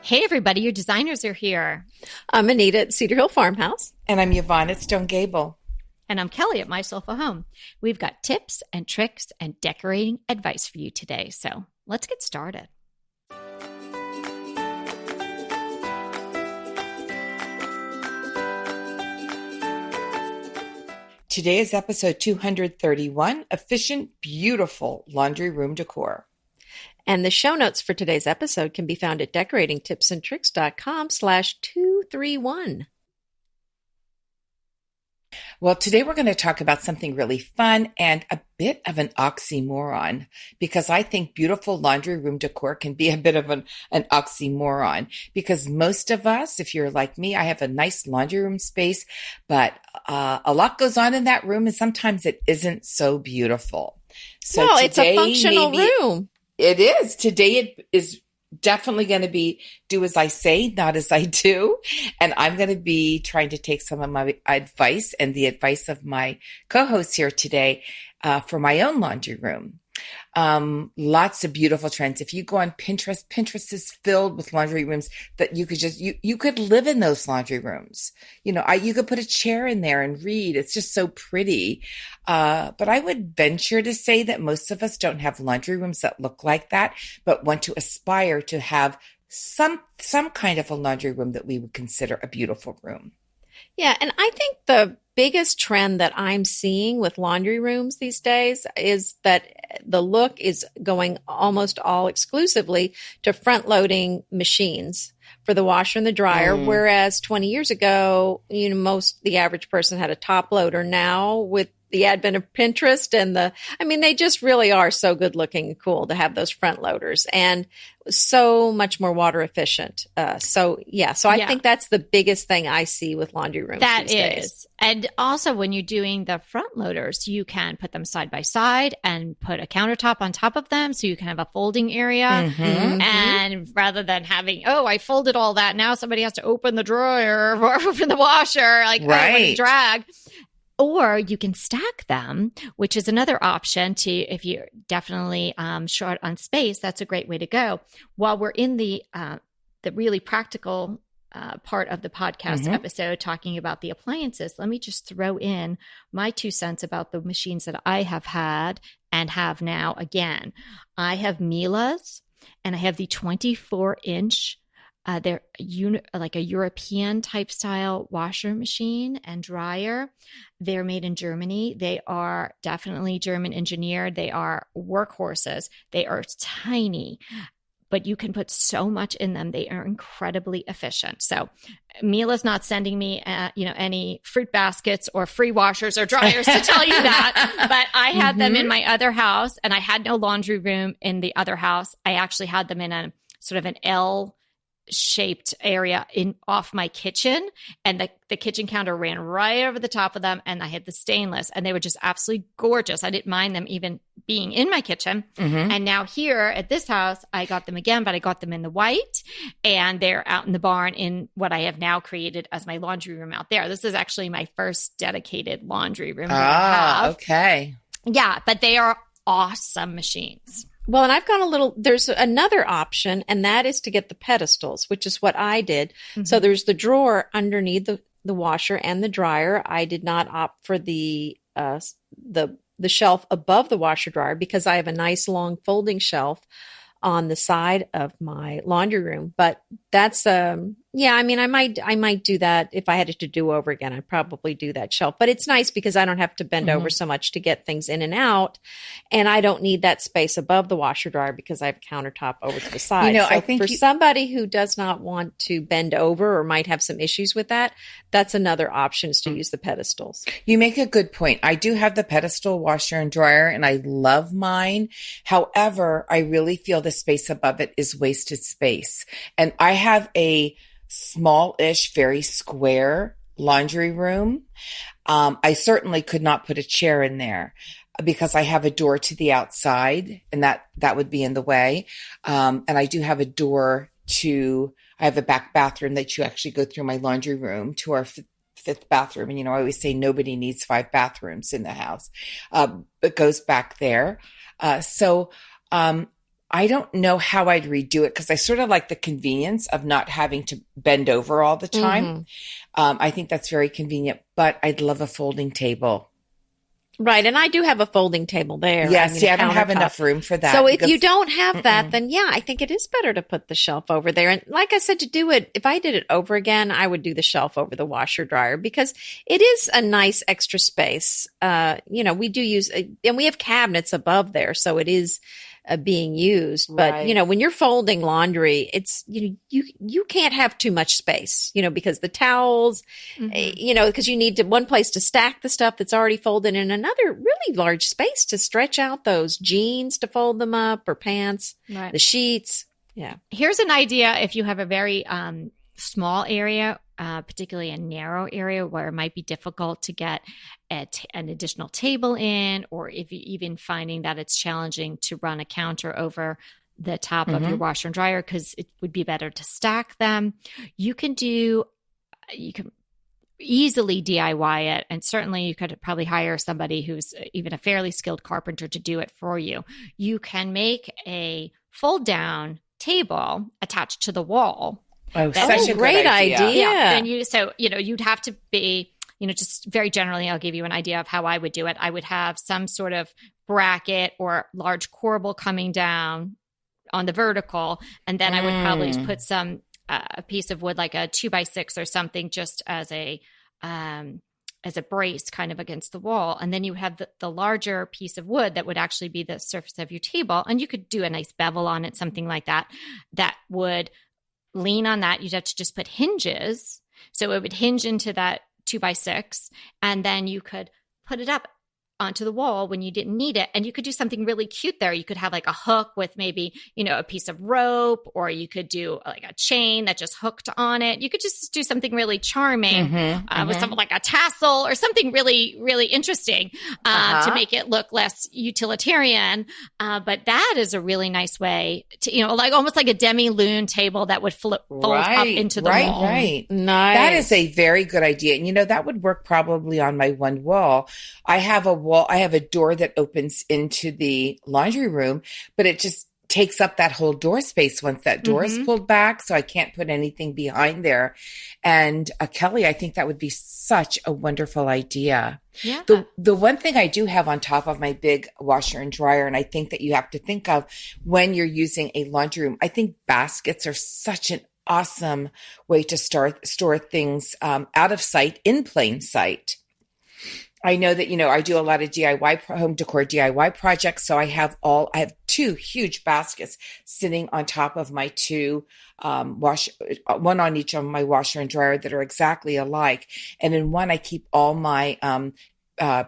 Hey, everybody, your designers are here. I'm Anita at Cedar Hill Farmhouse. And I'm Yvonne at Stone Gable. And I'm Kelly at My Sofa Home. We've got tips and tricks and decorating advice for you today. So let's get started. Today is episode 231, Efficient, Beautiful Laundry Room Decor. And the show notes for today's episode can be found at decoratingtipsandtricks.com/231. Well, today we're going to talk about something really fun and a bit of an oxymoron, because I think beautiful laundry room decor can be a bit of an oxymoron, because most of us, if you're like me, I have a nice laundry room space, but a lot goes on in that room and sometimes it isn't so beautiful. So well, it's a functional room. It is. Today it is definitely going to be do as I say, not as I do. And I'm going to be trying to take some of my advice and the advice of my co-hosts here today for my own laundry room. Lots of beautiful trends. If you go on Pinterest is filled with laundry rooms that you could just, you could live in those laundry rooms. You know, you could put a chair in there and read. It's just so pretty. But I would venture to say that most of us don't have laundry rooms that look like that, but want to aspire to have some kind of a laundry room that we would consider a beautiful room. Yeah, and I think the biggest trend that I'm seeing with laundry rooms these days is that the look is going almost all exclusively to front-loading machines for the washer and the dryer, whereas 20 years ago, the average person had a top loader. Now, with the advent of Pinterest and they just really are so good looking and cool to have those front loaders and so much more water efficient. I think that's the biggest thing I see with laundry rooms these days. And also when you're doing the front loaders, you can put them side by side and put a countertop on top of them. So you can have a folding area. And rather than having, I folded all that. Now somebody has to open the dryer or open the washer, drag. Or you can stack them, which is another option if you're definitely short on space. That's a great way to go. While we're in the really practical part of the podcast episode talking about the appliances, let me just throw in my 2 cents about the machines that I have had and have now again. I have Miele's and I have the 24-inch. They're like a European type style washer machine and dryer. They're made in Germany. They are definitely German engineered. They are workhorses. They are tiny, but you can put so much in them. They are incredibly efficient. So Miele's not sending me, any fruit baskets or free washers or dryers to tell you that, but I had them in my other house and I had no laundry room in the other house. I actually had them in a sort of an L-shaped area off my kitchen, and the kitchen counter ran right over the top of them, and I had the stainless, and they were just absolutely gorgeous. I didn't mind them even being in my kitchen. And now here at this house, I got them again, but I got them in the white, and they're out in the barn in what I have now created as my laundry room out there. This is actually my first dedicated laundry room that I have. Okay. Yeah, but they are awesome machines. Well, and I've gone there's another option, and that is to get the pedestals, which is what I did. So there's the drawer underneath the washer and the dryer. I did not opt for the shelf above the washer dryer because I have a nice long folding shelf on the side of my laundry room. But that's I might do that if I had it to do over again. I'd probably do that shelf. But it's nice because I don't have to bend over so much to get things in and out, and I don't need that space above the washer dryer because I have a countertop over to the side. So I think for somebody who does not want to bend over or might have some issues with that, that's another option, is to use the pedestals. You make a good point. I do have the pedestal washer and dryer, and I love mine. However, I really feel the space above it is wasted space. And I have a small-ish, very square laundry room. I certainly could not put a chair in there because I have a door to the outside, and that would be in the way. And I do have a door I have a back bathroom that you actually go through my laundry room to our fifth bathroom. And, I always say nobody needs 5 bathrooms in the house. It goes back there. So I don't know how I'd redo it because I sort of like the convenience of not having to bend over all the time. I think that's very convenient, but I'd love a folding table. Right. And I do have a folding table there. Yes. I don't have enough room for that. So if you don't have that, then yeah, I think it is better to put the shelf over there. And like I said, to do it, if I did it over again, I would do the shelf over the washer dryer because it is a nice extra space. We do use, and we have cabinets above there. So it is being used. But, Right. When you're folding laundry, it's, you can't have too much space, because the towels, because you need one place to stack the stuff that's already folded and another really large space to stretch out those jeans to fold them up or pants, Right. the sheets. Yeah. Here's an idea if you have a very small area, particularly a narrow area where it might be difficult to get an additional table in, or if you even finding that it's challenging to run a counter over the top of your washer and dryer because it would be better to stack them. You can easily DIY it, and certainly you could probably hire somebody who's even a fairly skilled carpenter to do it for you. You can make a fold down table attached to the wall. Oh, such a great good idea. idea. And you'd have to be, just very generally, I'll give you an idea of how I would do it. I would have some sort of bracket or large corbel coming down on the vertical. And then I would probably put some, a piece of wood, like a 2x6 or something, just as a brace kind of against the wall. And then you have the larger piece of wood that would actually be the surface of your table. And you could do a nice bevel on it, something like that, that would lean on that. You'd have to just put hinges. So it would hinge into that 2x6, and then you could put it up onto the wall when you didn't need it. And you could do something really cute there. You could have like a hook with maybe, a piece of rope, or you could do like a chain that just hooked on it. You could just do something really charming with something like a tassel or something really, really interesting to make it look less utilitarian. But that is a really nice way to, like almost like a demi-lune table that would fold up into the wall. Right. Nice. That is a very good idea. And, that would work probably on my one wall. I have a door that opens into the laundry room, but it just takes up that whole door space once that door is pulled back. So I can't put anything behind there. And Kelly, I think that would be such a wonderful idea. Yeah. The one thing I do have on top of my big washer and dryer, and I think that you have to think of when you're using a laundry room, I think baskets are such an awesome way to store things out of sight, in plain sight. I know that, I do a lot of home decor DIY projects. So I have 2 huge baskets sitting on top of my 2 one on each of my washer and dryer that are exactly alike. And in one, I keep all my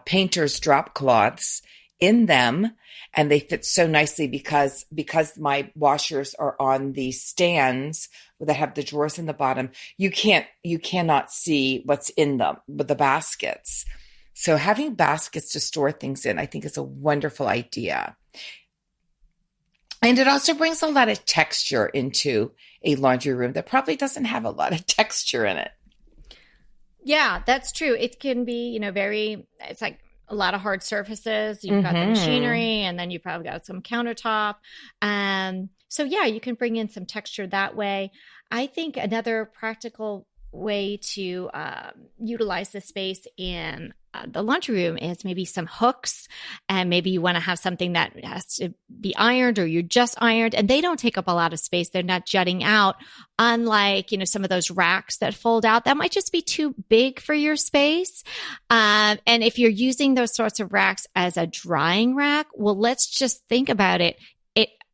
painter's drop cloths in them, and they fit so nicely because my washers are on the stands that have the drawers in the bottom. You cannot see what's in them with the baskets. So having baskets to store things in, I think, is a wonderful idea. And it also brings a lot of texture into a laundry room that probably doesn't have a lot of texture in it. Yeah, that's true. It can be, it's like a lot of hard surfaces. You've got the machinery, and then you've probably got some countertop. So yeah, you can bring in some texture that way. I think another practical way to utilize the space in the laundry room is maybe some hooks, and maybe you want to have something that has to be ironed, or you just ironed, and they don't take up a lot of space. They're not jutting out, unlike, some of those racks that fold out. That might just be too big for your space. And if you're using those sorts of racks as a drying rack, well, let's just think about it.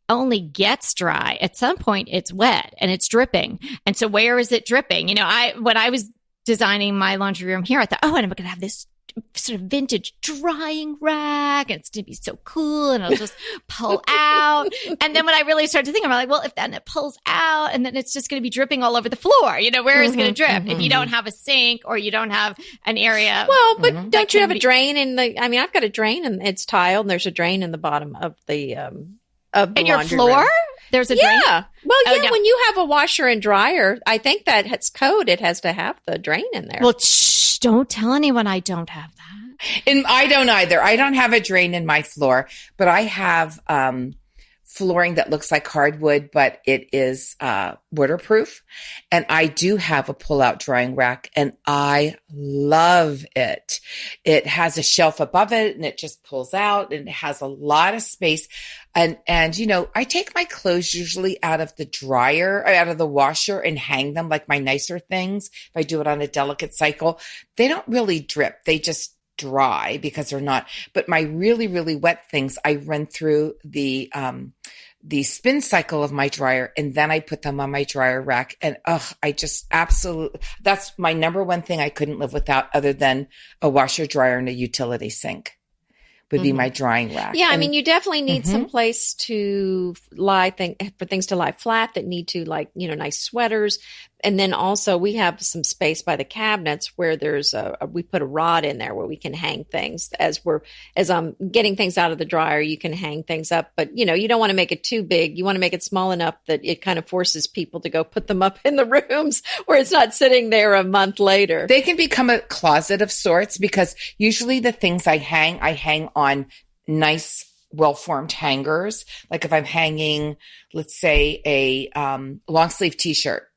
Only gets dry. At some point it's wet and it's dripping. And so where is it dripping? When I was designing my laundry room here, I thought, and I'm going to have this sort of vintage drying rack, and it's going to be so cool, and it'll just pull out. And then when I really started to think, I'm like, well, if then it pulls out, and then it's just going to be dripping all over the floor, where is it going to drip? If you don't have a sink, or you don't have an area. Well, but don't you have a drain I've got a drain, and it's tiled, and there's a drain in the bottom of the of the in your floor room. There's a drain? Yeah. Well, no. When you have a washer and dryer, I think that it's code. It has to have the drain in there. Well, don't tell anyone I don't have that. And I don't either. I don't have a drain in my floor, but I have flooring that looks like hardwood, but it is waterproof. And I do have a pull-out drying rack, and I love it. It has a shelf above it, and it just pulls out, and it has a lot of space. And I take my clothes usually out of the dryer, out of the washer, and hang them like my nicer things. If I do it on a delicate cycle, they don't really drip. They just dry because they're not. But my really, really wet things, I run through the spin cycle of my dryer, and then I put them on my dryer rack. And I just absolutely, that's my number one thing I couldn't live without, other than a washer, dryer, and a utility sink, would be my drying rack. Yeah, I mean, you definitely need some place to for things to lie flat that need to, like, nice sweaters. And then also we have some space by the cabinets where there's we put a rod in there where we can hang things as I'm getting things out of the dryer. You can hang things up, but you don't want to make it too big. You want to make it small enough that it kind of forces people to go put them up in the rooms where it's not sitting there a month later. They can become a closet of sorts, because usually the things I hang on nice, well-formed hangers. Like if I'm hanging, let's say a long sleeve t-shirt,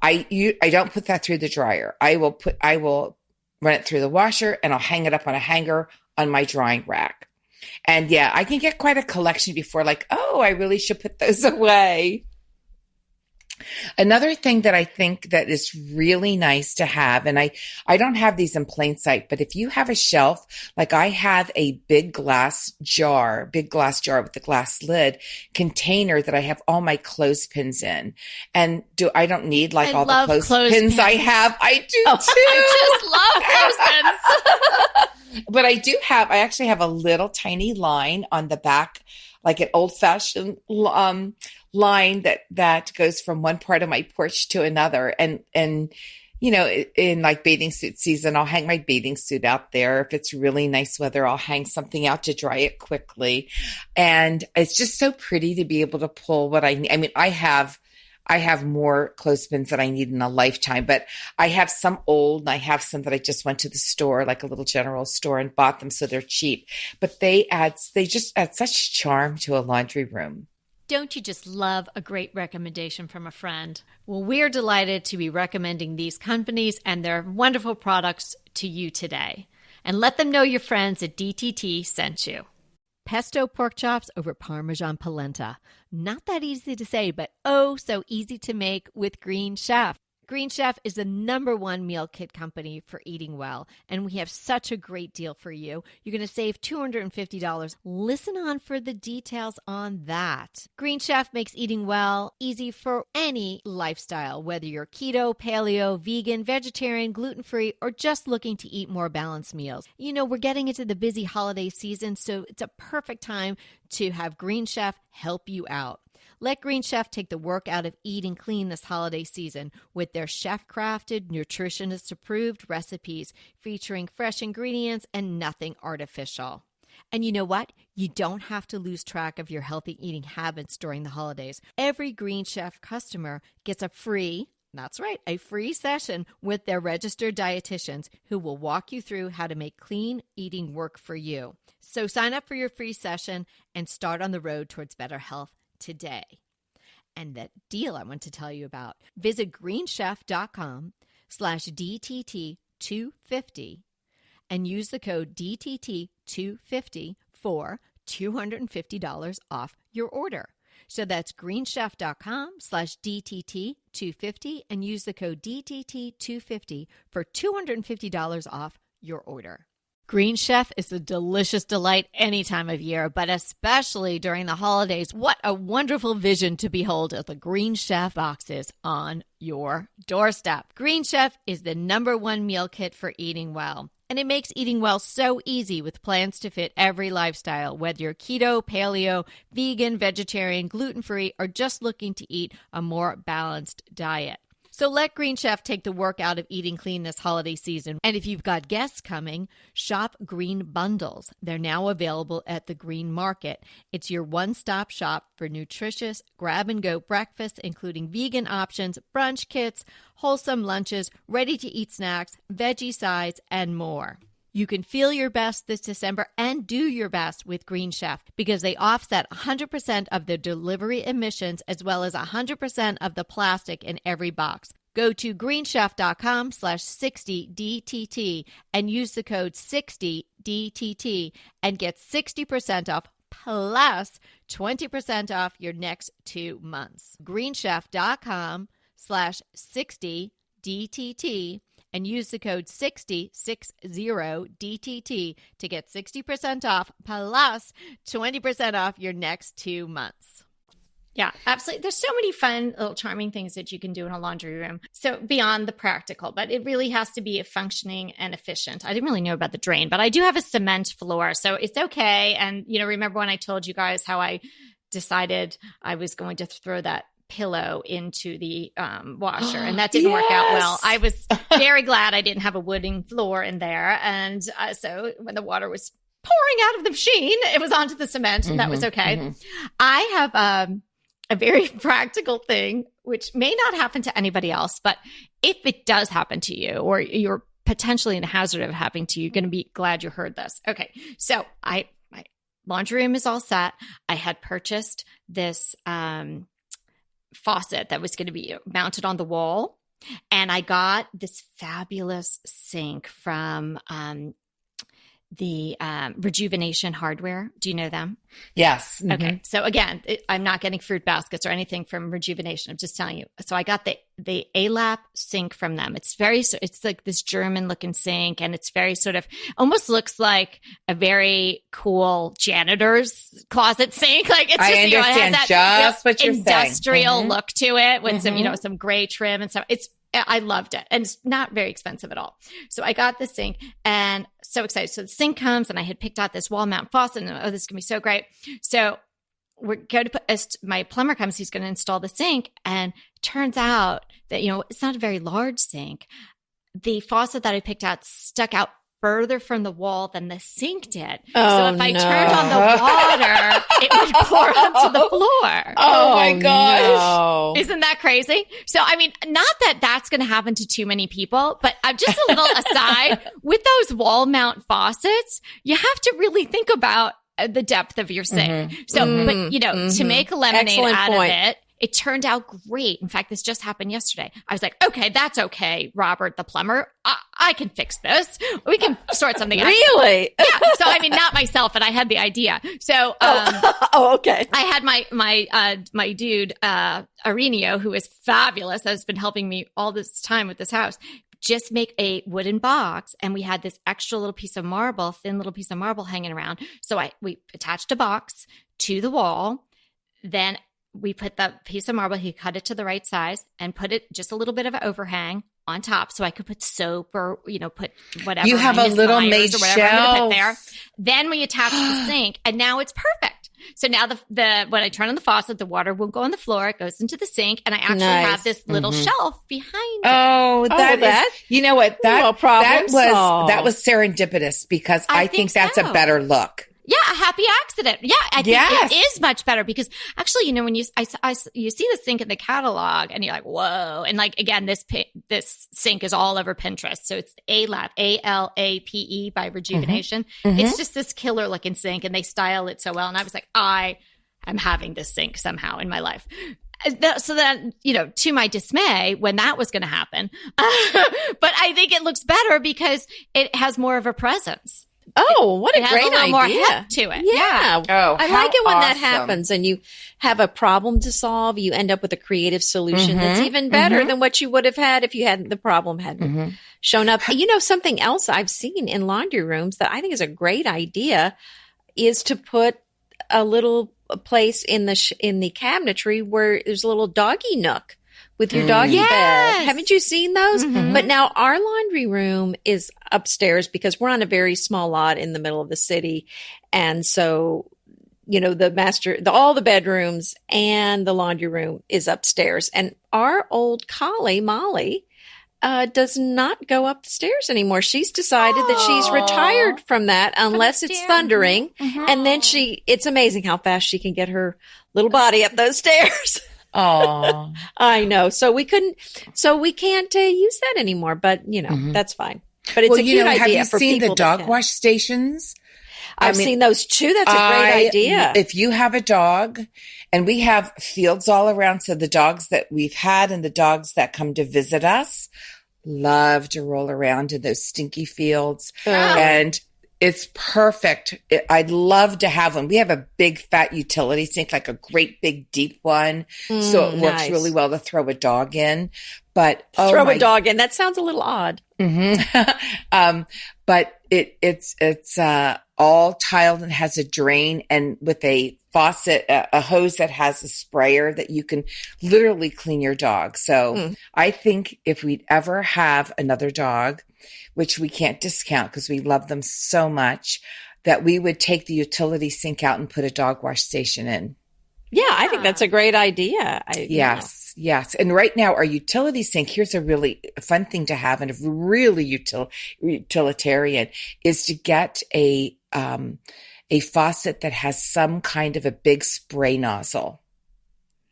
I don't put that through the dryer. I will run it through the washer, and I'll hang it up on a hanger on my drying rack. And yeah, I can get quite a collection before, like, oh, I really should put those away. Another thing that I think that is really nice to have, and I don't have these in plain sight, but if you have a shelf, like I have a big glass jar with a glass lid container that I have all my clothespins in. And I don't need like all the clothespins I have. I do too. I just love clothespins. But I actually have a little tiny line on the back, like an old fashioned line that goes from one part of my porch to another. And in like bathing suit season, I'll hang my bathing suit out there. If it's really nice weather, I'll hang something out to dry it quickly. And it's just so pretty to be able to pull what I need. I mean, I have more clothespins than I need in a lifetime, but I have some old, and I have some that I just went to the store, like a little general store, and bought them, so they're cheap. But they just add such charm to a laundry room. Don't you just love a great recommendation from a friend? Well, we're delighted to be recommending these companies and their wonderful products to you today. And let them know your friends at DTT sent you. Pesto pork chops over Parmesan polenta. Not that easy to say, but oh so easy to make with Green Chef. Green Chef is the #1 meal kit company for eating well, and we have such a great deal for you. You're going to save $250. Listen on for the details on that. Green Chef makes eating well easy for any lifestyle, whether you're keto, paleo, vegan, vegetarian, gluten-free, or just looking to eat more balanced meals. We're getting into the busy holiday season, so it's a perfect time to have Green Chef help you out. Let Green Chef take the work out of eating clean this holiday season with their chef-crafted, nutritionist-approved recipes featuring fresh ingredients and nothing artificial. And you know what? You don't have to lose track of your healthy eating habits during the holidays. Every Green Chef customer gets a free session with their registered dietitians who will walk you through how to make clean eating work for you. So sign up for your free session and start on the road towards better health today. And that deal I want to tell you about, visit greenchef.com/DTT250 and use the code DTT250 for $250 off your order. So that's greenchef.com/DTT250 and use the code DTT250 for $250 off your order. Green Chef is a delicious delight any time of year, but especially during the holidays. What a wonderful vision to behold as the Green Chef boxes on your doorstep. Green Chef is the #1 meal kit for eating well. And it makes eating well so easy with plans to fit every lifestyle, whether you're keto, paleo, vegan, vegetarian, gluten-free, or just looking to eat a more balanced diet. So let Green Chef take the work out of eating clean this holiday season. And if you've got guests coming, shop Green Bundles. They're now available at the Green Market. It's your one-stop shop for nutritious grab-and-go breakfasts, including vegan options, brunch kits, wholesome lunches, ready-to-eat snacks, veggie sides, and more. You can feel your best this December and do your best with Green Chef because they offset 100% of the delivery emissions as well as 100% of the plastic in every box. Go to greenchef.com/60DTT and use the code 60DTT and get 60% off plus 20% off your next 2 months. greenchef.com/60DTT and use the code 60DTT to get 60% off plus 20% off your next 2 months. Yeah, absolutely. There's so many fun little charming things that you can do in a laundry room. So beyond the practical, but it really has to be functioning and efficient. I didn't really know about the drain, but I do have a cement floor, so it's okay. And, remember when I told you guys how I decided I was going to throw that pillow into the washer, and that didn't work out well. I was very glad I didn't have a wooden floor in there. And so when the water was pouring out of the machine, it was onto the cement, and that was okay. I have a very practical thing, which may not happen to anybody else, but if it does happen to you or you're potentially in a hazard of happening to you, you're going to be glad you heard this. Okay. So my laundry room is all set. I had purchased this faucet that was going to be mounted on the wall. And I got this fabulous sink from the Rejuvenation Hardware. Do you know them? Yes. Mm-hmm. Okay. So again, I'm not getting fruit baskets or anything from Rejuvenation. I'm just telling you. So I got the A-lap sink from them. It's like this German looking sink, and it's very sort of almost looks like a very cool janitor's closet sink. Like it's just, I understand it has that just what you're industrial saying. look to it with some gray trim and stuff. I loved it. And it's not very expensive at all. So I got the sink and so excited. So the sink comes and I had picked out this wall mount faucet and this is going to be so great. So we're going to my plumber comes, he's going to install the sink. And turns out that, it's not a very large sink. The faucet that I picked out stuck out further from the wall than the sink did. So if I turned on the water, it would pour onto the floor. Oh my gosh. No. Isn't that crazy? So, not that that's going to happen to too many people, but just a little aside, with those wall mount faucets, you have to really think about the depth of your sink. So, but to make a lemonade out of it, it turned out great. In fact, this just happened yesterday. I was like, okay, that's okay, Robert, the plumber. I can fix this. We can sort something out. Really? Yeah. So, not myself, but I had the idea. So, okay. I had my dude, Arenio, who is fabulous, has been helping me all this time with this house, just make a wooden box. And we had this extra little piece of marble, thin little piece of marble hanging around. So we attached a box to the wall. Then we put the piece of marble, he cut it to the right size and put it just a little bit of an overhang on top so I could put soap or, put whatever. You have a little made shelf. Put there. Then we attach the sink and now it's perfect. So now when I turn on the faucet, the water won't go on the floor. It goes into the sink and I actually have this little shelf behind it. Oh, that is, you know what? That was serendipitous because I think that's a better look. Yeah, a happy accident. Yeah, I think it is much better because actually, when you see the sink in the catalog and you're like, whoa. And again, this sink is all over Pinterest. So it's A-Lap, ALAPE by Rejuvenation. It's just this killer looking sink and they style it so well. And I was like, I am having this sink somehow in my life. So then, to my dismay, when that was going to happen, but I think it looks better because it has more of a presence. Oh, what a great idea. More heft to it. Yeah. Oh, I like it when that happens and you have a problem to solve. You end up with a creative solution that's even better than what you would have had if the problem hadn't shown up. Something else I've seen in laundry rooms that I think is a great idea is to put a little place in the cabinetry where there's a little doggy nook with your doggy bed. Haven't you seen those? But now our laundry room is upstairs because we're on a very small lot in the middle of the city. And so, all the bedrooms and the laundry room is upstairs. And our old collie, Molly, does not go up the stairs anymore. She's decided that she's retired from that unless it's thundering. And then it's amazing how fast she can get her little body up those stairs. Oh, I know. So we can't use that anymore, but that's fine. But it's a cute idea. Have you for seen the people dog that wash stations? I've seen those too. That's a great idea. If you have a dog, and we have fields all around, so the dogs that we've had and the dogs that come to visit us love to roll around in those stinky fields. And it's perfect. I'd love to have one. We have a big fat utility sink, like a great big deep one. So it works really well to throw a dog in. But throw a dog in. That sounds a little odd. But it's all tiled and has a drain, and with a faucet, a hose that has a sprayer that you can literally clean your dog. So I think if we'd ever have another dog, which we can't discount because we love them so much, that we would take the utility sink out and put a dog wash station in. Yeah, I think that's a great idea. Yes. And right now, our utility sink, here's a really fun thing to have and a really utilitarian, is to get a faucet that has some kind of a big spray nozzle.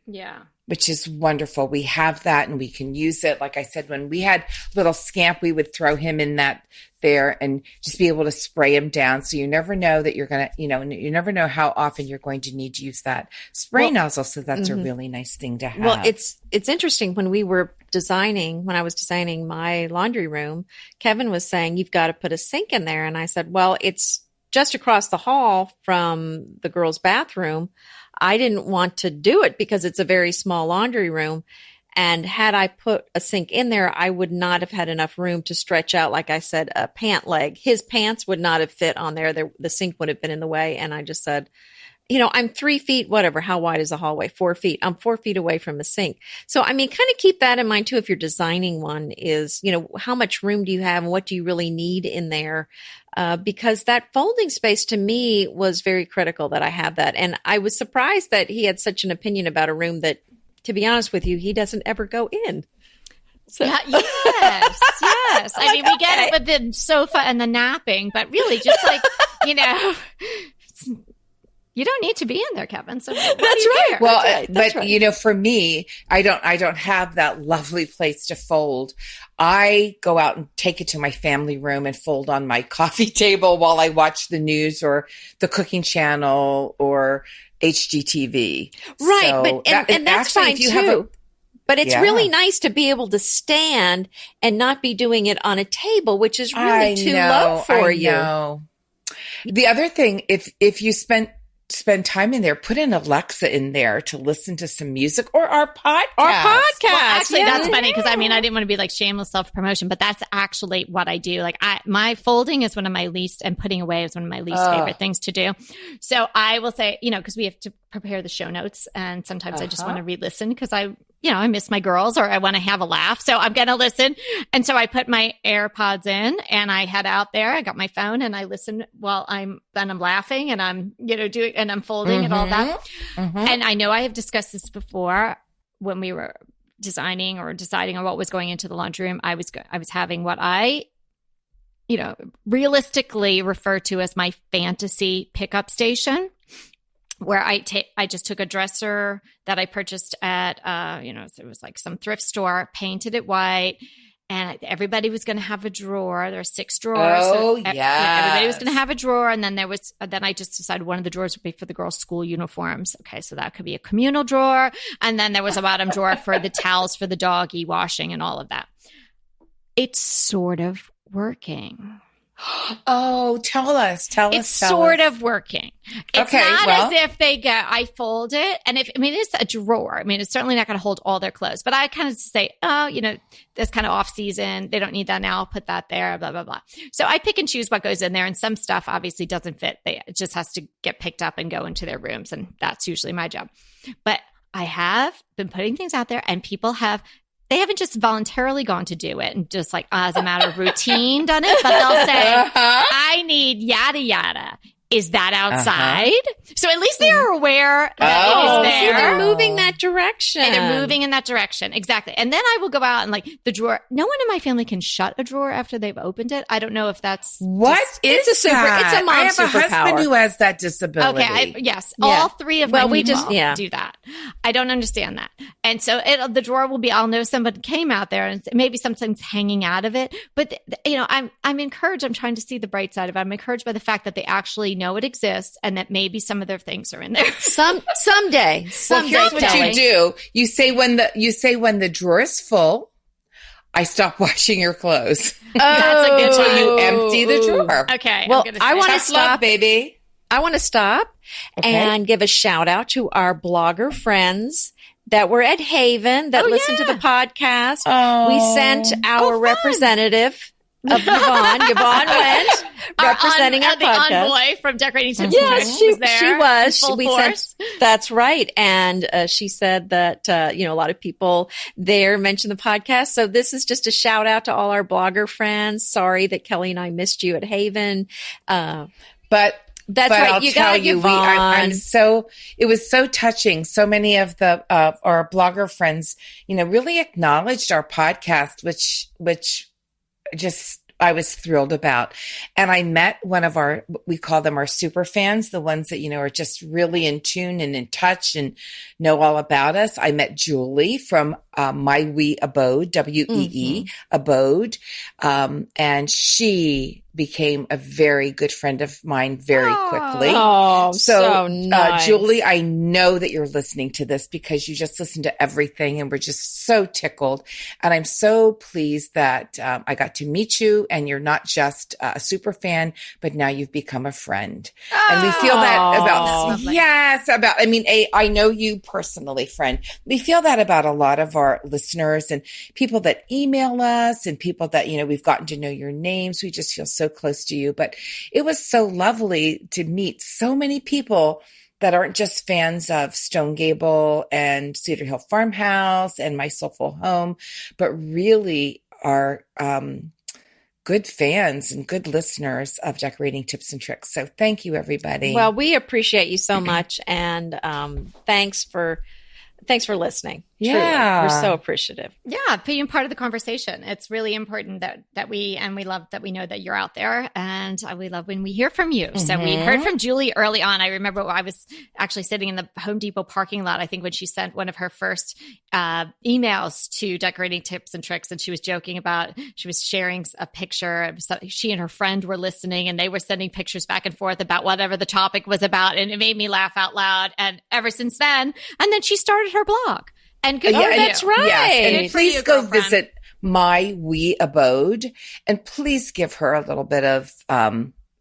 Yeah. Which is wonderful. We have that and we can use it. Like I said, when we had little Scamp, we would throw him in that there and just be able to spray him down. So you never know that you're going to, you never know how often you're going to need to use that spray nozzle. So that's a really nice thing to have. Well, it's interesting. When I was designing my laundry room, Kevin was saying, you've got to put a sink in there. And I said, well, it's just across the hall from the girls' bathroom. I didn't want to do it because it's a very small laundry room. And had I put a sink in there, I would not have had enough room to stretch out, like I said, a pant leg. His pants would not have fit on there. The sink would have been in the way. And I just said, I'm 3 feet, whatever. How wide is the hallway? 4 feet. I'm 4 feet away from a sink. So, kind of keep that in mind too. If you're designing one, is, how much room do you have and what do you really need in there? Because that folding space to me was very critical that I have that. And I was surprised that he had such an opinion about a room that, to be honest with you, he doesn't ever go in. So. Yeah, yes. I mean, we get it with the sofa and the napping, but really just like, you don't need to be in there, Kevin. So that's right. Well, that's right. For me, I don't have that lovely place to fold. I go out and take it to my family room and fold on my coffee table while I watch the news or the cooking channel or HGTV. Right. So and that's fine too. But it's really nice to be able to stand and not be doing it on a table, which is really too low for you. The other thing, if you spend time in there, put an Alexa in there to listen to some music or our podcast. Well, actually, that's funny because I didn't want to be like shameless self-promotion, but that's actually what I do. Like my folding is one of my least, and putting away is one of my least favorite things to do. So I will say, because we have to prepare the show notes, and sometimes I just want to re-listen because I miss my girls or I want to have a laugh. So I'm going to listen. And so I put my AirPods in and I head out there. I got my phone and I listen while I'm laughing and I'm, doing, and I'm folding and all that. And I know I have discussed this before when we were designing or deciding on what was going into the laundry room. I was having what I, realistically refer to as my fantasy pickup station, where I just took a dresser that I purchased at, it was like some thrift store, painted it white, and everybody was going to have a drawer. There are 6 drawers. Oh, yeah. Everybody was going to have a drawer. And then then I just decided one of the drawers would be for the girls' school uniforms. Okay. So that could be a communal drawer. And then there was a bottom drawer for the towels for the doggy washing and all of that. It's sort of working. Oh, tell us. It's sort of working. It's not as if I fold it. And it's a drawer. It's certainly not going to hold all their clothes, but I kind of say, that's kind of off season. They don't need that now. I'll put that there, blah, blah, blah. So I pick and choose what goes in there, and some stuff obviously doesn't fit. It just has to get picked up and go into their rooms. And that's usually my job. But I have been putting things out there, and people they haven't just voluntarily gone to do it and just like as a matter of routine done it, but they'll say, I need yada yada. is that outside? So at least they are aware that it is See, there. they're moving that direction. And they're moving in that direction. Exactly. And then I will go out and like the drawer. No one in my family can shut a drawer after they've opened it. I don't know if that's It's a mom I have a superpower. husband who has that disability. Okay. Yes. All three of my people do that. I don't understand that. And so the drawer will be, I'll know somebody came out there and maybe something's hanging out of it. But, I'm encouraged. I'm trying to see the bright side of it. I'm encouraged by the fact that they actually know it exists and that maybe some of their things are in there. Someday. Well, here's what you do. You say when the drawer is full, I stop washing your clothes. That's a good So time. you empty the drawer. Okay. Well, I want to Tough love, stop, baby. I want to stop and give a shout out to our blogger friends that were at Haven that listened to the podcast. Oh. We sent our representative of Yvonne. Yvonne went representing our the podcast. envoy from Decorating Tips and Yes, Tricks she was there. she was. in full We force. that's right. And she said that, a lot of people there mentioned the podcast. So this is just a shout out to all our blogger friends. Sorry that Kelly and I missed you at Haven. But That's but right. I'll You tell got you, Yvonne. it was so touching. So many of the our blogger friends, really acknowledged our podcast, which just I was thrilled about. And I met one of we call them our super fans, the ones that, are just really in tune and in touch and know all about us. I met Julie from My Wee Abode, WEE Abode. And she became a very good friend of mine very quickly. Oh, so nice. Julie, I know that you're listening to this because you just listened to everything and we're just so tickled. And I'm so pleased that I got to meet you and you're not just a super fan, but now you've become a friend. And we feel that about, I know you personally, friend. We feel that about a lot of our listeners and people that email us and people that, we've gotten to know your names. We just feel so close to you, but it was so lovely to meet so many people that aren't just fans of Stone Gable and Cedar Hill Farmhouse and My Soulful Home, but really are good fans and good listeners of Decorating Tips and Tricks. So thank you, everybody. Well, we appreciate you so much, and thanks for listening. Yeah. Truly. We're so appreciative. Yeah, being part of the conversation. It's really important that we love that we know that you're out there, and we love when we hear from you. So we heard from Julie early on. I remember I was actually sitting in the Home Depot parking lot, I think, when she sent one of her first emails to Decorating Tips and Tricks, and she was joking about, she was sharing a picture. She and her friend were listening, and they were sending pictures back and forth about whatever the topic was about, and it made me laugh out loud. And ever since then, and then she started her blog. And good for you. That's right. Yes. And please go girlfriend. visit My Wee Abode and please give her a little bit of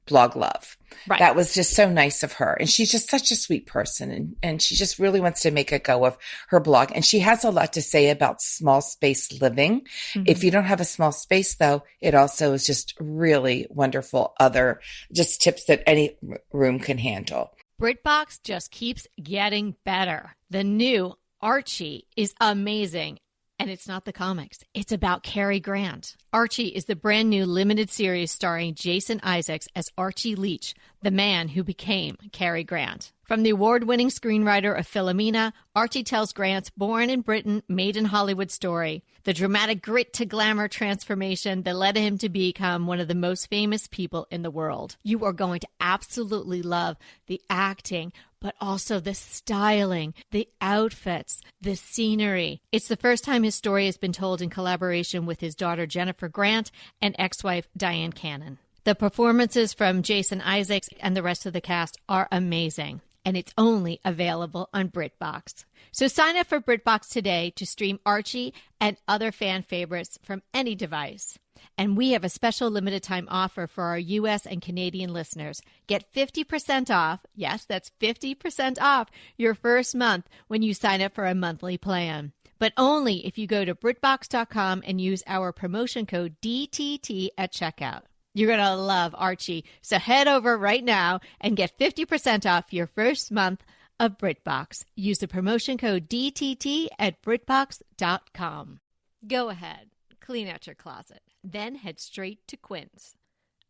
blog love. Right. That was just so nice of her. And she's just such a sweet person. And she just really wants to make a go of her blog. And she has a lot to say about small space living. Mm-hmm. If you don't have a small space, though, it also is just really wonderful other just tips that any room can handle. BritBox just keeps getting better. The new Archie is amazing. And it's not the comics. It's about Cary Grant. Archie is the brand new limited series starring Jason Isaacs as Archie Leach, the man who became Cary Grant. From the award-winning screenwriter of Philomena, Archie tells Grant's born in Britain, made in Hollywood story, the dramatic grit to glamour transformation that led him to become one of the most famous people in the world. You are going to absolutely love the acting, but also the styling, the outfits, the scenery. It's the first time his story has been told in collaboration with his daughter Jennifer Grant and ex-wife Diane Cannon. The performances from Jason Isaacs and the rest of the cast are amazing, and it's only available on BritBox. So sign up for BritBox today to stream Archie and other fan favorites from any device. And we have a special limited time offer for our U.S. and Canadian listeners. Get 50% off. Yes, that's 50% off your first month when you sign up for a monthly plan. But only if you go to BritBox.com and use our promotion code DTT at checkout. You're going to love Archie. So head over right now and get 50% off your first month of BritBox. Use the promotion code DTT at BritBox.com. Go ahead, clean out your closet, then head straight to Quinn's.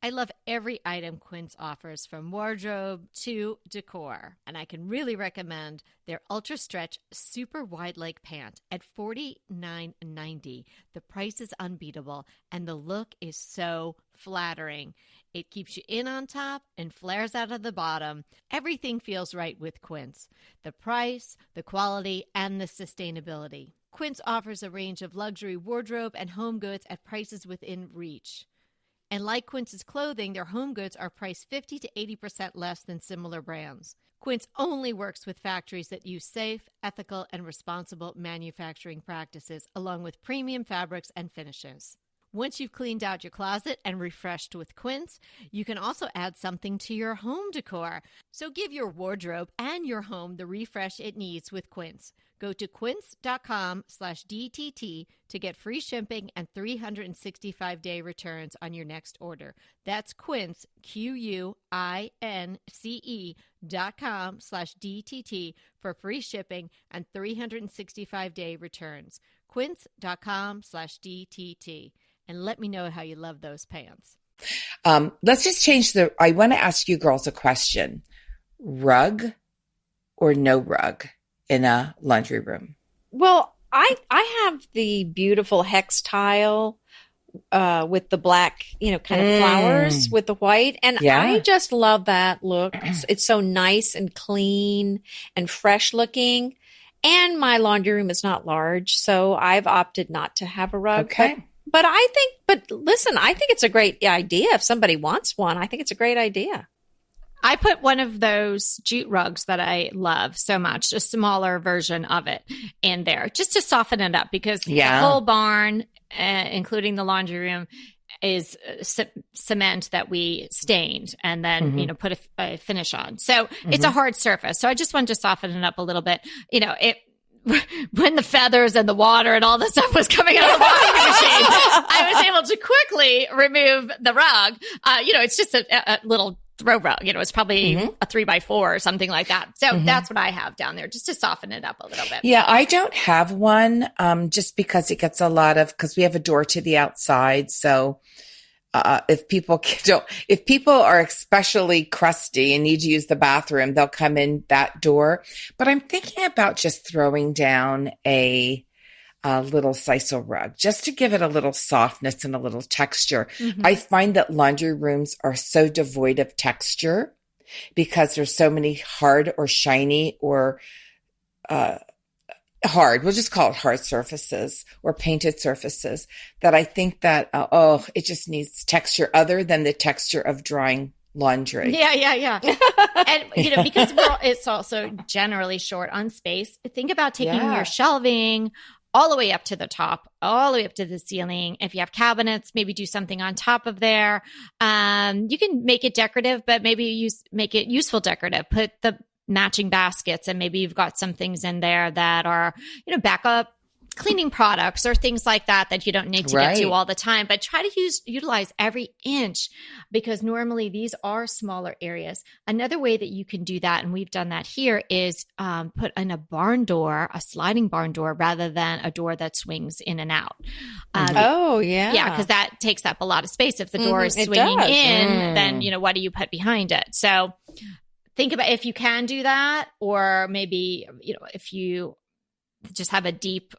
I love every item Quince offers, from wardrobe to decor. And I can really recommend their Ultra Stretch Super Wide Leg Pant at $49.90. The price is unbeatable, and the look is so flattering. It keeps you in on top and flares out of the bottom. Everything feels right with Quince. The price, the quality, and the sustainability. Quince offers a range of luxury wardrobe and home goods at prices within reach. And like Quince's clothing, their home goods are priced 50 to 80% less than similar brands. Quince only works with factories that use safe, ethical, and responsible manufacturing practices, along with premium fabrics and finishes. Once you've cleaned out your closet and refreshed with Quince, you can also add something to your home decor. So give your wardrobe and your home the refresh it needs with Quince. Go to quince.com/DTT to get free shipping and 365-day returns on your next order. That's Quince, QUINCE.com/DTT for free shipping and 365-day returns. Quince.com/DTT. And let me know how you love those pants. Let's just change I want to ask you girls a question. Rug or no rug in a laundry room? Well, I have the beautiful hex tile with the black, kind of flowers with the white. And I just love that look. It's so nice and clean and fresh looking. And my laundry room is not large, so I've opted not to have a rug. Okay. But listen, I think it's a great idea. If somebody wants one, I think it's a great idea. I put one of those jute rugs that I love so much, a smaller version of it, in there just to soften it up, because the whole barn, including the laundry room, is cement that we stained and then, put a finish on. So it's a hard surface. So I just wanted to soften it up a little bit. When the feathers and the water and all this stuff was coming out of the washing machine, I was able to quickly remove the rug. It's just a little throw rug. It's probably a 3x4 or something like that. So that's what I have down there, just to soften it up a little bit. Yeah, I don't have one, just because it gets because we have a door to the outside. So if people are especially crusty and need to use the bathroom, they'll come in that door. But I'm thinking about just throwing down a little sisal rug just to give it a little softness and a little texture. I find that laundry rooms are so devoid of texture because there's so many hard or shiny or hard, we'll just call it hard surfaces or painted surfaces, that I think that, it just needs texture other than the texture of drying laundry. Yeah. And, because it's also generally short on space, think about taking your shelving all the way up to the top, all the way up to the ceiling. If you have cabinets, maybe do something on top of there. You can make it decorative, but maybe make it useful decorative. Put the matching baskets, and maybe you've got some things in there that are, backup cleaning products or things like that you don't need to get to all the time, but try to utilize every inch, because normally these are smaller areas. Another way that you can do that, and we've done that here, is put in a sliding barn door rather than a door that swings in and out. Yeah, because that takes up a lot of space. If the door is swinging in, then what do you put behind it? So think about if you can do that, or maybe if you just have a deep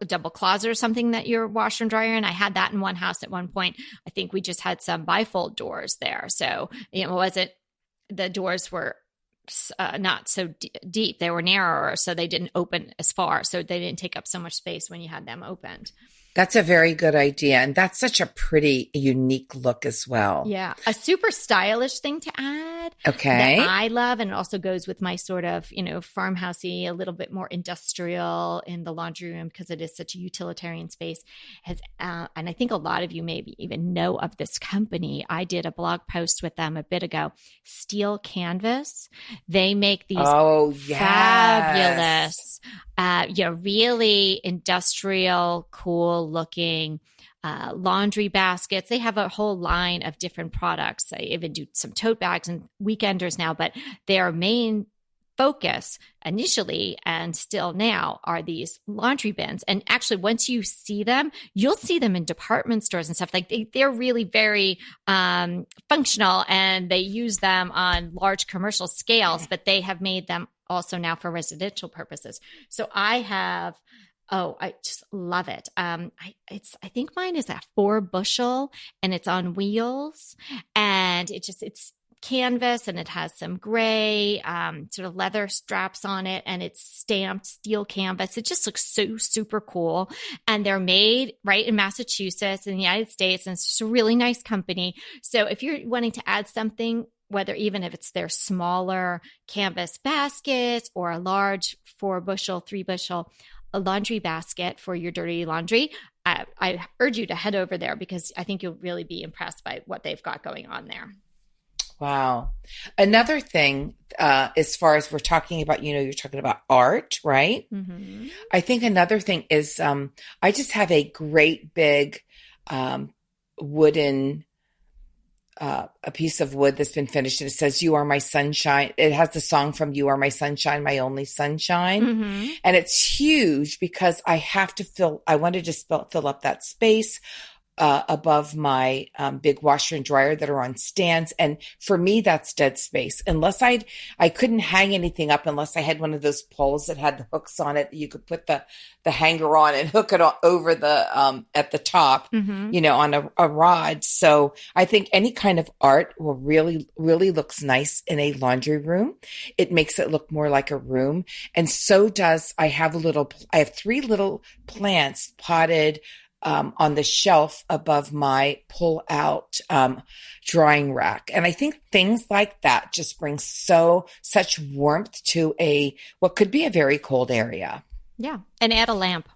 double closet or something that your washer and dryer in. I had that in one house at one point. I think we just had some bifold doors there. So, the doors were not so deep. They were narrower, so they didn't open as far. So they didn't take up so much space when you had them opened. That's a very good idea. And that's such a pretty unique look as well. Yeah. A super stylish thing to add. Okay. That I love. And it also goes with my sort of, farmhousey, a little bit more industrial in the laundry room, because it is such a utilitarian space. And I think a lot of you maybe even know of this company. I did a blog post with them a bit ago. Steel Canvas. They make these fabulous, really industrial, cool looking laundry baskets. They have a whole line of different products. They even do some tote bags and weekenders now, but their main focus initially and still now are these laundry bins. And actually, once you see them, you'll see them in department stores and stuff. Like they're really very functional, and they use them on large commercial scales, but they have made them also now for residential purposes. So I have, I just love it. I think mine is a 4-bushel, and it's on wheels, and it's canvas, and it has some gray sort of leather straps on it, and it's stamped steel canvas. It just looks so super cool. And they're made right in Massachusetts in the United States, and it's just a really nice company. So if you're wanting to add something, whether even if it's their smaller canvas basket or a large 4-bushel, 3-bushel a laundry basket for your dirty laundry, I urge you to head over there, because I think you'll really be impressed by what they've got going on there. Wow. Another thing, as far as we're talking about, you're talking about art, right? Mm-hmm. I think another thing is, I just have a great big wooden, a piece of wood that's been finished, and it says, "You are my sunshine." It has the song from "You Are My Sunshine, My Only Sunshine." Mm-hmm. And it's huge because I want to just fill up that space above my big washer and dryer that are on stands. And for me, that's dead space. Unless I couldn't hang anything up unless I had one of those poles that had the hooks on it that you could put the hanger on and hook it over the at the top, mm-hmm. On a rod. So I think any kind of art will really, really looks nice in a laundry room. It makes it look more like a room. And so does, I have 3 little plants potted on the shelf above my pull-out drying rack. And I think things like that just bring such warmth to what could be a very cold area. Yeah. And add a lamp.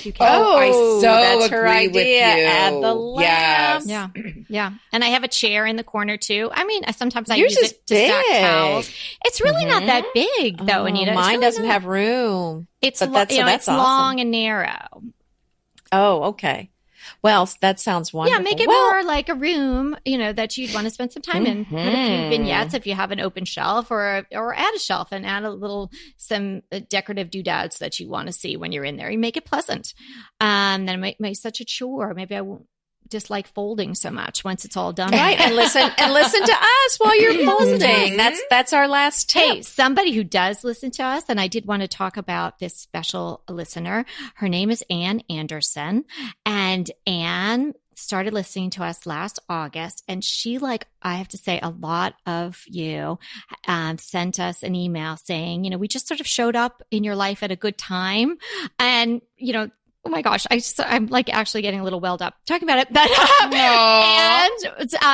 You can. That's her agree idea. with you. Add the lamp. Yes. Yeah. Yeah. And I have a chair in the corner too. I mean, sometimes I Yours use is it to stack big. towels. It's really not that big though, Anita. Mine really doesn't not. have room. It's that's it's awesome. long and narrow. Oh, okay. Well, that sounds wonderful. Yeah, make it more like a room, that you'd want to spend some time in. Put a few vignettes if you have an open shelf, or add a shelf and add some decorative doodads that you want to see when you're in there. You make it pleasant. Then it might be such a chore. Maybe I won't dislike folding so much once it's all done. Right, and listen to us while you're folding. That's our last tip. Hey, somebody who does listen to us, and I did want to talk about this special listener. Her name is Ann Anderson, and Ann started listening to us last August, and she, I have to say, a lot of you sent us an email saying, we just sort of showed up in your life at a good time, and oh my gosh, I'm actually getting a little welled up talking about it. But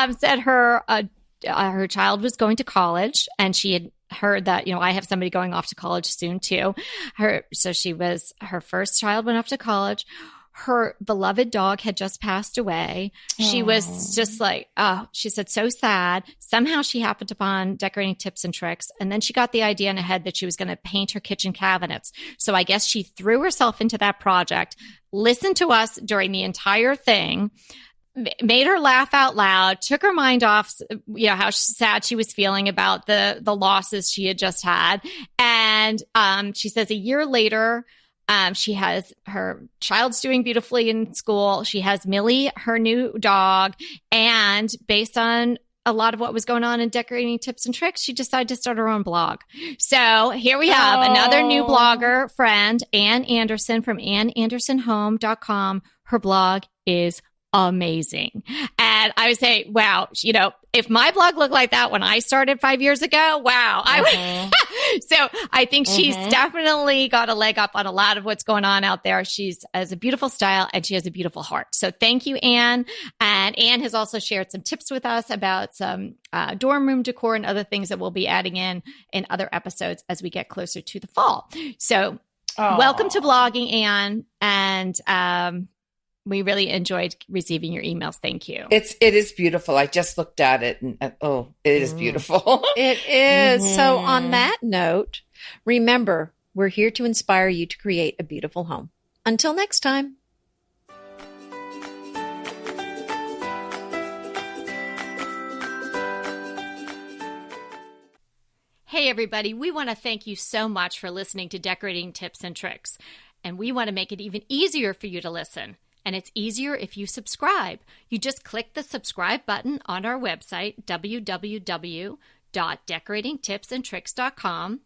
and said her child was going to college, and she had heard that I have somebody going off to college soon too. Her first child went off to college. Her beloved dog had just passed away. She was just she said, so sad. Somehow she happened upon decorating tips and tricks. And then she got the idea in her head that she was going to paint her kitchen cabinets. So I guess she threw herself into that project, listened to us during the entire thing, made her laugh out loud, took her mind off, how sad she was feeling about the losses she had just had. And she says a year later, she has her child's doing beautifully in school. She has Miele, her new dog. And based on a lot of what was going on in decorating tips and tricks, she decided to start her own blog. So here we have another new blogger friend, Ann Anderson from AnnAndersonHome.com. Her blog is amazing. And I would say, wow, if my blog looked like that when I started 5 years ago, wow. So I think she's definitely got a leg up on a lot of what's going on out there. She has a beautiful style, and she has a beautiful heart. So thank you, Ann. And Ann has also shared some tips with us about some dorm room decor and other things that we'll be adding in other episodes as we get closer to the fall. So welcome to blogging, Ann. And we really enjoyed receiving your emails. Thank you. It is beautiful. I just looked at it, and it is beautiful. It is. So on that note, remember, we're here to inspire you to create a beautiful home. Until next time. Hey, Hey, everybody, we want to thank you so much for listening to Decorating Tips and Tricks. And we want to make it even easier for you to listen. And it's easier if you subscribe. You just click the subscribe button on our website, www.decoratingtipsandtricks.com,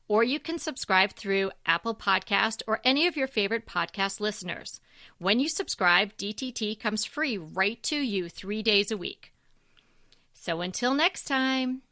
or you can subscribe through Apple Podcast or any of your favorite podcast listeners. When you subscribe, DTT comes free right to you 3 days a week. So until next time.